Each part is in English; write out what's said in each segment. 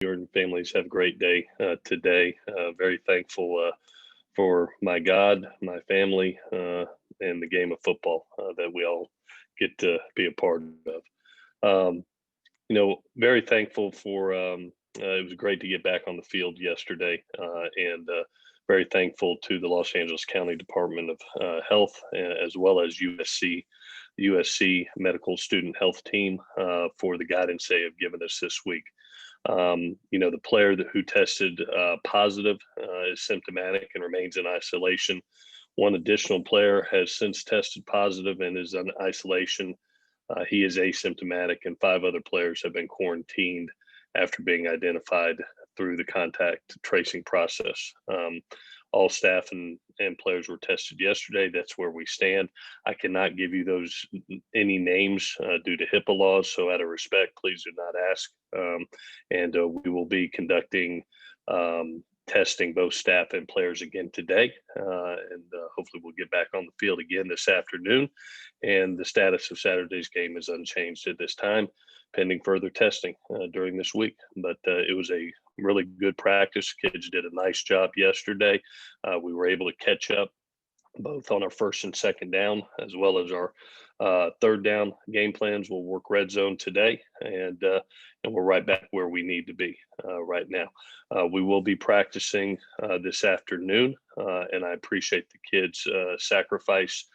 your families have a great day today. Very thankful for my God, my family, and the game of football that we all get to be a part of. Very thankful for. It was great to get back on the field yesterday, and very thankful to the Los Angeles County Department of Health, as well as USC Medical Student Health Team for the guidance they have given us this week. The player who tested positive is symptomatic and remains in isolation. One additional player has since tested positive and is in isolation. He is asymptomatic, and five other players have been quarantined after being identified through the contact tracing process. All staff and players were tested yesterday. That's where we stand. I cannot give you any names due to HIPAA laws. So out of respect, please do not ask. And we will be conducting testing both staff and players again today. And hopefully we'll get back on the field again this afternoon. And the status of Saturday's game is unchanged at this time, pending further testing during this week. But it was a really good practice. Kids did a nice job yesterday. We were able to catch up both on our first and second down, as well as our third down game plans. We'll work red zone today, and we're right back where we need to be right now. We will be practicing this afternoon, and I appreciate the kids' sacrifice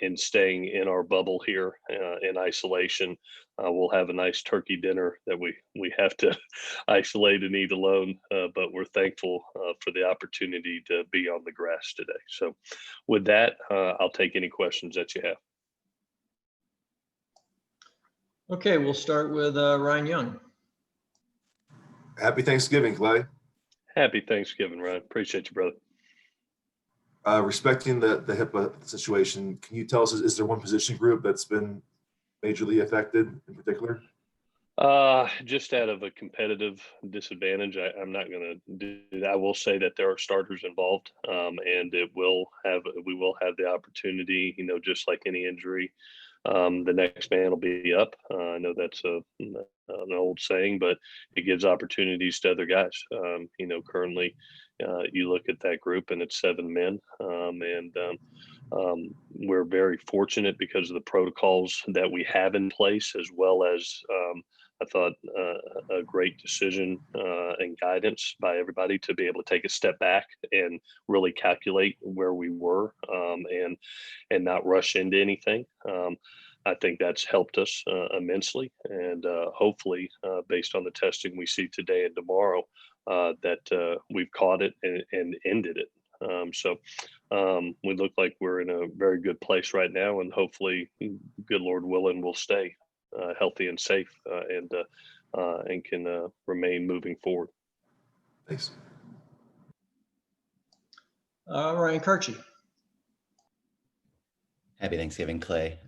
in staying in our bubble here in isolation. We'll have a nice turkey dinner that we have to isolate and eat alone, but we're thankful for the opportunity to be on the grass today. So with that, I'll take any questions that you have. Okay, we'll start with Ryan Young. Happy Thanksgiving, Clay. Happy Thanksgiving, Ryan. Appreciate you, brother. Respecting the HIPAA situation, can you tell us, is there one position group that's been majorly affected in particular? Just out of a competitive disadvantage, I'm not going to do that. I will say that there are starters involved, and we will have the opportunity, just like any injury, the next man will be up. I know that's an old saying, but it gives opportunities to other guys. Currently, you look at that group and it's 7 men, and we're very fortunate because of the protocols that we have in place, as well as I thought a great decision and guidance by everybody to be able to take a step back and really calculate where we were, and not rush into anything. I think that's helped us immensely, and hopefully, based on the testing we see today and tomorrow, that we've caught it and ended it. So we look like we're in a very good place right now, and hopefully, good Lord willing, we'll stay healthy and safe, and can remain moving forward. Thanks. Ryan Karchi. Happy Thanksgiving, Clay.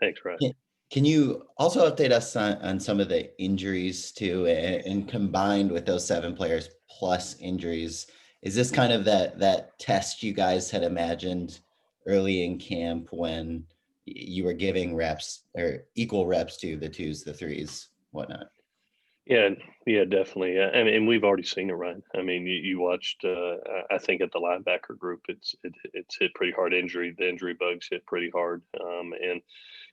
Thanks, Ryan. Can you also update us on some of the injuries too, and combined with those 7 players plus injuries, is this kind of that test you guys had imagined early in camp when you were giving reps or equal reps to the 2s, the 3s, whatnot? Yeah, definitely. And we've already seen it, Ryan. I mean, you watched. I think at the linebacker group, it's hit pretty hard. The injury bugs hit pretty hard.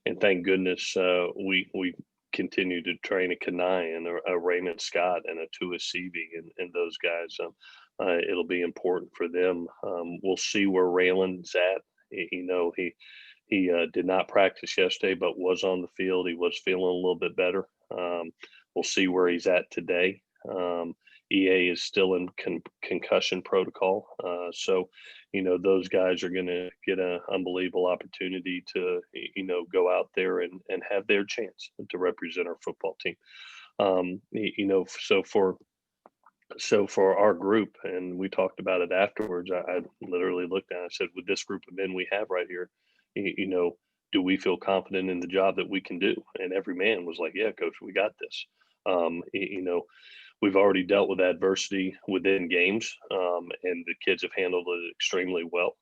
And thank goodness we continue to train a Kanai and a Raymond Scott and a Tua Seavey and those guys. It'll be important for them. We'll see where Raylan's at. He did not practice yesterday, but was on the field. He was feeling a little bit better. We'll see where he's at today. EA is still in concussion protocol. So, those guys are going to get an unbelievable opportunity to, go out there and have their chance to represent our football team. So for our group, and we talked about it afterwards, I literally looked at it and I said, with this group of men we have right here, do we feel confident in the job that we can do? And every man was like, yeah, coach, we got this. We've already dealt with adversity within games, and the kids have handled it extremely well.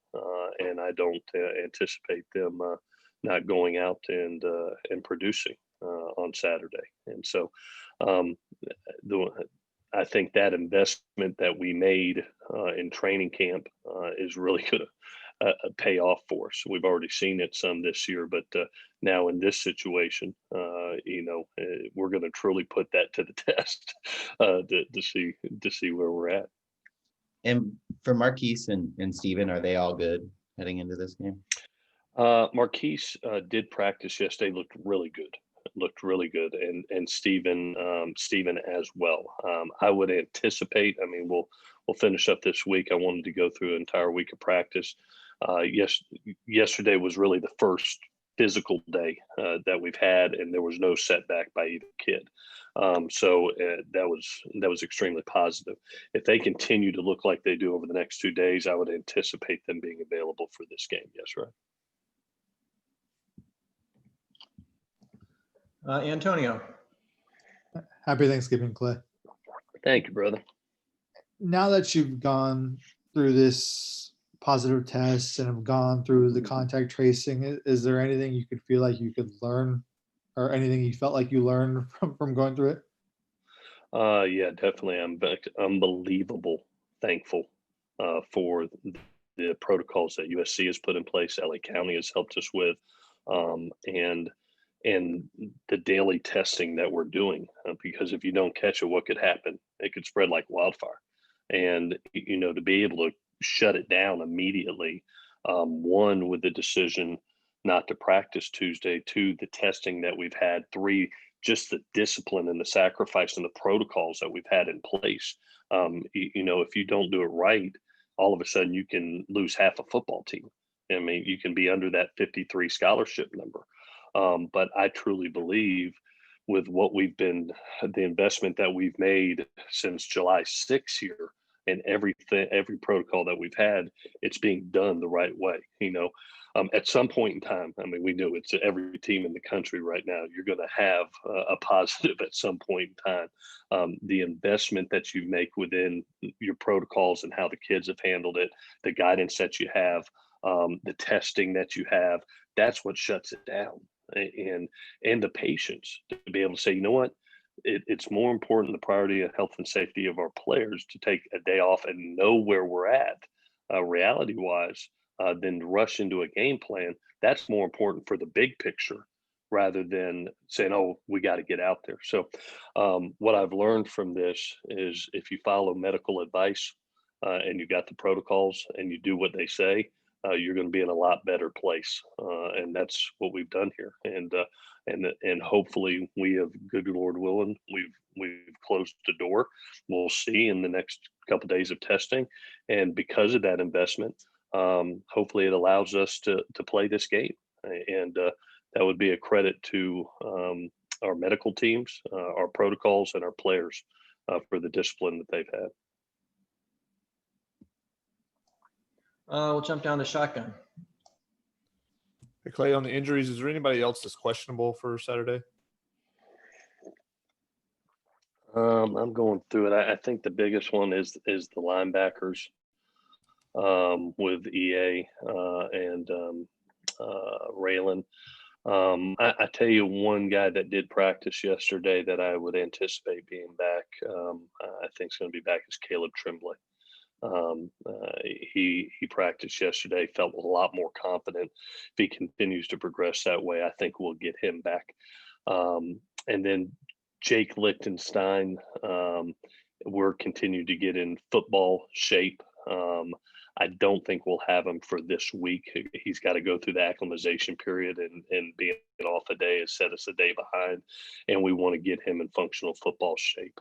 And I don't anticipate them not going out and producing on Saturday. And so um, I think that investment that we made in training camp is really going to pay off for us. We've already seen it some this year, but now in this situation, we're going to truly put that to the test to see where we're at. And for Marquise and Steven, are they all good heading into this game? Marquise did practice yesterday. Looked really good, and Steven as well. I would anticipate. I mean, we'll finish up this week. I wanted to go through an entire week of practice. Yesterday was really the first physical day that we've had, and there was no setback by either kid. So that was extremely positive. If they continue to look like they do over the next 2 days, I would anticipate them being available for this game. Yes, right. Antonio. Happy Thanksgiving, Clay. Thank you, brother. Now that you've gone through this positive test and have gone through the contact tracing, is there anything you could feel like you could learn, or anything you felt like you learned from going through it? Yeah, definitely. I'm unbelievable thankful for the protocols that USC has put in place. LA County has helped us with, and the daily testing that we're doing. Because if you don't catch it, what could happen? It could spread like wildfire. And to be able to shut it down immediately, one, with the decision not to practice Tuesday, two, the testing that we've had, three, just the discipline and the sacrifice and the protocols that we've had in place. If you don't do it right, all of a sudden you can lose half a football team. I mean, you can be under that 53 scholarship number. But I truly believe with the investment that we've made since July 6th here, and every protocol that we've had, it's being done the right way. At some point in time, I mean, we know it's every team in the country right now. You're going to have a positive at some point in time. The investment that you make within your protocols and how the kids have handled it, the guidance that you have, the testing that you have, that's what shuts it down. And the patience to be able to say, you know what, it's more important, the priority of health and safety of our players, to take a day off and know where we're at reality wise, than to rush into a game plan. That's more important for the big picture rather than saying, oh, we got to get out there. So what I've learned from this is if you follow medical advice and you got the protocols and you do what they say, you're going to be in a lot better place, and that's what we've done here. And hopefully, we have, good Lord willing, we've closed the door. We'll see in the next couple of days of testing, and because of that investment, hopefully it allows us to play this game, and that would be a credit to our medical teams, our protocols, and our players for the discipline that they've had. We'll jump down to shotgun. Hey, Clay, on the injuries, is there anybody else that's questionable for Saturday? I'm going through it. I think the biggest one is the linebackers with EA and Raylan. I tell you, one guy that did practice yesterday that I would anticipate being back, I think is going to be back, is Caleb Tremblay. He practiced yesterday, felt a lot more confident. If he continues to progress that way, I think we'll get him back. And then Jake Lichtenstein, we're continuing to get in football shape. I don't think we'll have him for this week. He's got to go through the acclimatization period, and being off a day has set us a day behind, and we want to get him in functional football shape.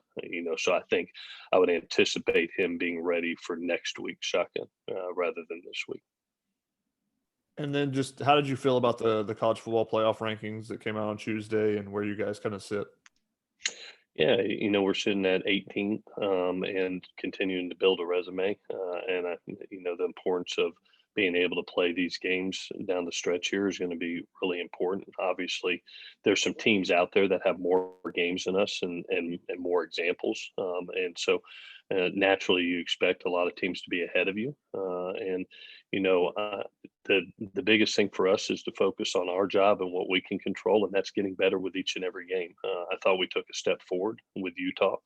So I think I would anticipate him being ready for next week's shotgun rather than this week. And then just how did you feel about the college football playoff rankings that came out on Tuesday and where you guys kind of sit? Yeah, we're sitting at 18th and continuing to build a resume. And the importance of being able to play these games down the stretch here is going to be really important. Obviously, there's some teams out there that have more games than us and more examples. And so naturally, you expect a lot of teams to be ahead of you. the biggest thing for us is to focus on our job and what we can control, and that's getting better with each and every game. I thought we took a step forward with Utah.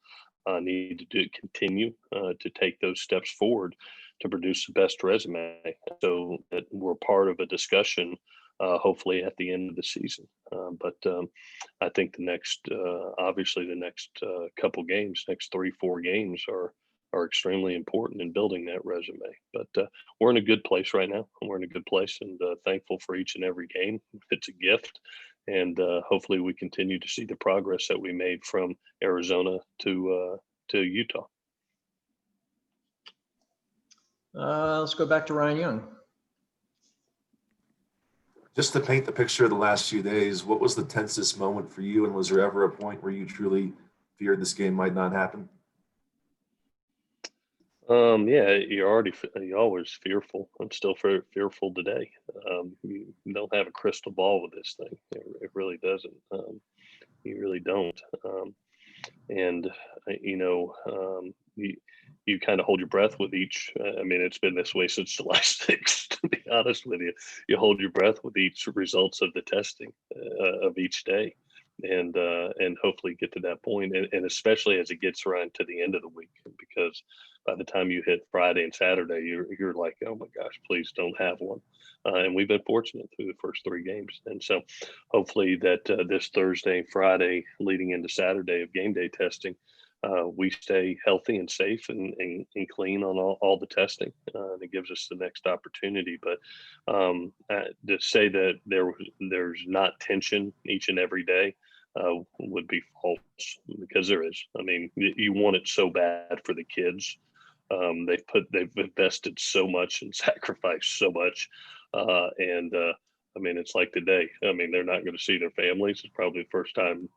Need to continue to take those steps forward to produce the best resume, so that we're part of a discussion, hopefully at the end of the season. But I think obviously the next couple games, next 3-4 games are extremely important in building that resume. But we're in a good place right now. We're in a good place, and thankful for each and every game. It's a gift, and hopefully we continue to see the progress that we made from Arizona to Utah. Let's go back to Ryan Young. Just to paint the picture of the last few days, what was the tensest moment for you? And was there ever a point where you truly feared this game might not happen? Yeah, you're always fearful. I'm still fearful today. You don't have a crystal ball with this thing. It really doesn't. You really don't. And you kind of hold your breath with each. I mean, it's been this way since July 6th. To be honest with you, you hold your breath with each results of the testing of each day, and hopefully get to that point, and especially as it gets around to the end of the week, because by the time you hit Friday and Saturday, you're like, oh my gosh, please don't have one. And we've been fortunate through the first 3 games, and so hopefully that this Thursday, Friday, leading into Saturday of game day testing, we stay healthy and safe and clean on all the testing. And it gives us the next opportunity. But to say that there's not tension each and every day would be false, because there is. I mean, you want it so bad for the kids. They've invested so much and sacrificed so much, and I mean, it's like today. I mean, they're not going to see their families. It's probably the first time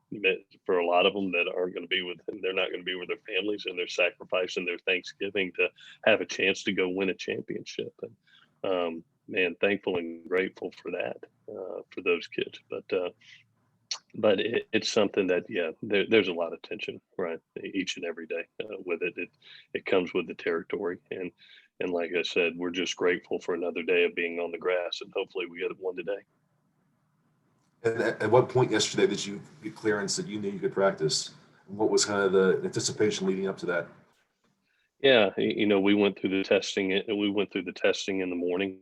for a lot of them that aren't going to be with them. They're not going to be with their families, and they're sacrificing their Thanksgiving to have a chance to go win a championship. And man, thankful and grateful for that, for those kids. But it's something that, yeah, there's a lot of tension, right, each and every day with it. It comes with the territory, and like I said, we're just grateful for another day of being on the grass, and hopefully we get one today. And at what point yesterday did you get clearance that you knew you could practice? And what was kind of the anticipation leading up to that? Yeah, we went through the testing. We went through the testing in the morning,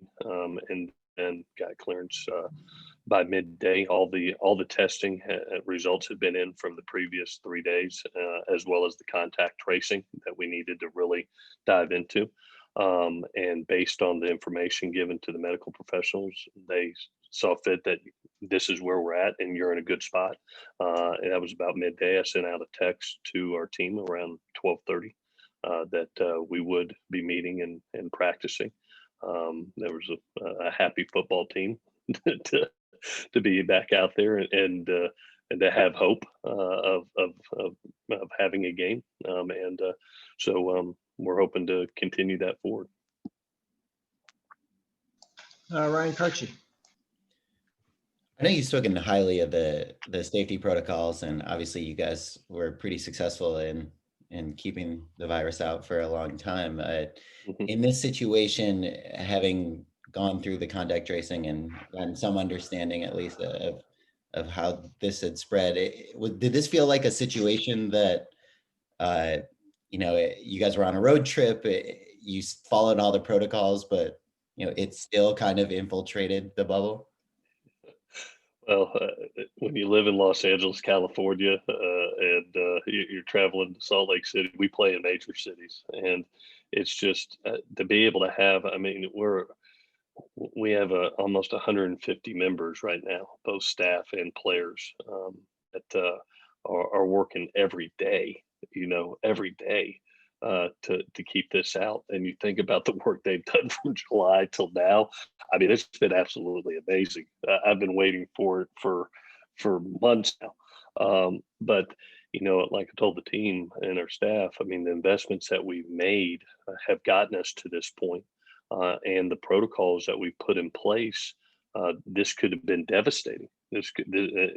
and got clearance by midday. All the testing results had been in from the previous 3 days, as well as the contact tracing that we needed to really dive into. And based on the information given to the medical professionals, they saw fit that this is where we're at and you're in a good spot. And that was about midday. I sent out a text to our team around 12:30 that we would be meeting and practicing. There was a happy football team to be back out there and to have hope of having a game. So we're hoping to continue that forward. Ryan Karchi. I know you've spoken highly of the safety protocols, and obviously you guys were pretty successful in keeping the virus out for a long time. In this situation, having gone through the contact tracing and some understanding at least of how this had spread, did this feel like a situation that you guys were on a road trip, you followed all the protocols, but it still kind of infiltrated the bubble? Well, when you live in Los Angeles, California, and you're traveling to Salt Lake City, we play in major cities, and it's just to be able to have. I mean, we have almost 150 members right now, both staff and players, that are working every day. Every day. To keep this out, and you think about the work they've done from July till now. I mean, it's been absolutely amazing. I've been waiting for it for months now. But like I told the team and our staff, I mean, the investments that we've made have gotten us to this point, and the protocols that we've put in place. This could have been devastating.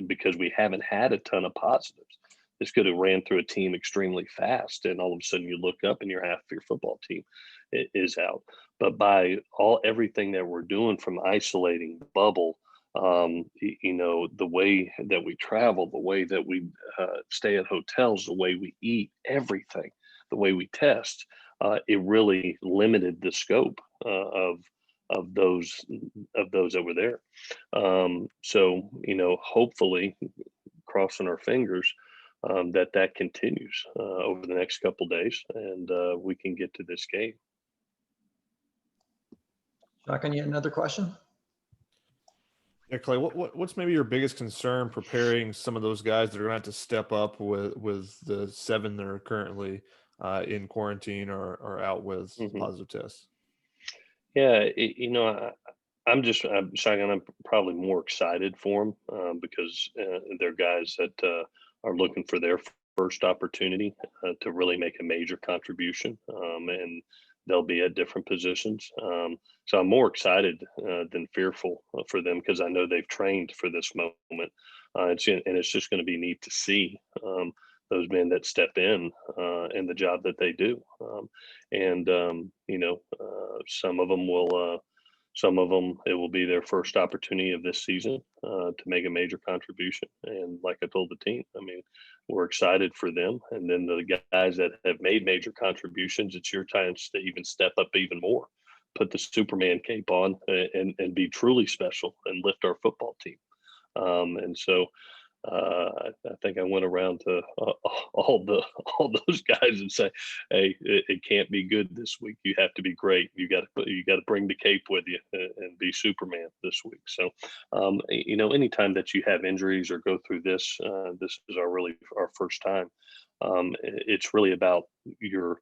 Because we haven't had a ton of positives. this could have ran through a team extremely fast, and all of a sudden you look up and your half of your football team is out. But by everything that we're doing, from isolating the bubble, the way that we travel, the way that we stay at hotels, the way we eat, everything, the way we test, it really limited the scope of those that were there. So hopefully, crossing our fingers, that continues over the next couple days, and we can get to this game. Shotgun, you had another question? Yeah, Clay, what's maybe your biggest concern preparing some of those guys that are going to have to step up with the 7 that are currently in quarantine or out with positive tests? Yeah, I'm Shotgun, I'm probably more excited for them because they're guys that are looking for their first opportunity to really make a major contribution, and they'll be at different positions. So I'm more excited than fearful for them, because I know they've trained for this moment. It's just going to be neat to see those men that step in and the job that they do. Some of them, it will be their first opportunity of this season to make a major contribution. And like I told the team, I mean, we're excited for them. And then the guys that have made major contributions, it's your chance to even step up even more, put the Superman cape on, and be truly special and lift our football team. I think I went around to all those guys and say, "Hey, it can't be good this week. You have to be great. You got to bring the cape with you and be Superman this week." So, anytime that you have injuries or go through this, this is our first time. It's really about your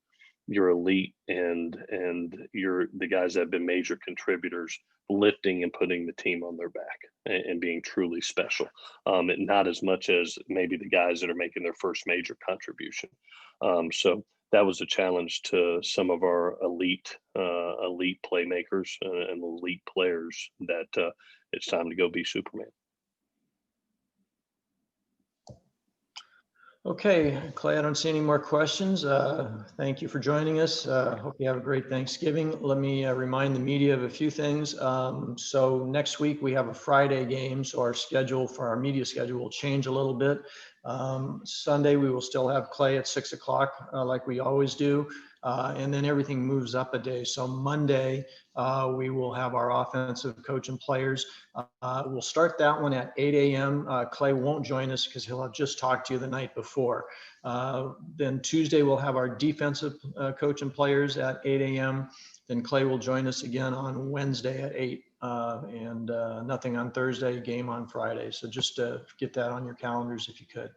elite and the guys that have been major contributors lifting and putting the team on their back and being truly special, and not as much as maybe the guys that are making their first major contribution. So that was a challenge to some of our elite playmakers and elite players that it's time to go be Superman. Okay, Clay, I don't see any more questions. Thank you for joining us. Hope you have a great Thanksgiving. Let me remind the media of a few things. So next week we have a Friday game, so our schedule for our media schedule will change a little bit. Sunday we will still have Clay at 6 o'clock like we always do. And then everything moves up a day. So Monday, we will have our offensive coach and players. We'll start that one at 8 a.m. Clay won't join us because he'll have just talked to you the night before. Then Tuesday, we'll have our defensive coach and players at 8 a.m. Then Clay will join us again on Wednesday at 8, and nothing on Thursday, game on Friday. So just get that on your calendars if you could.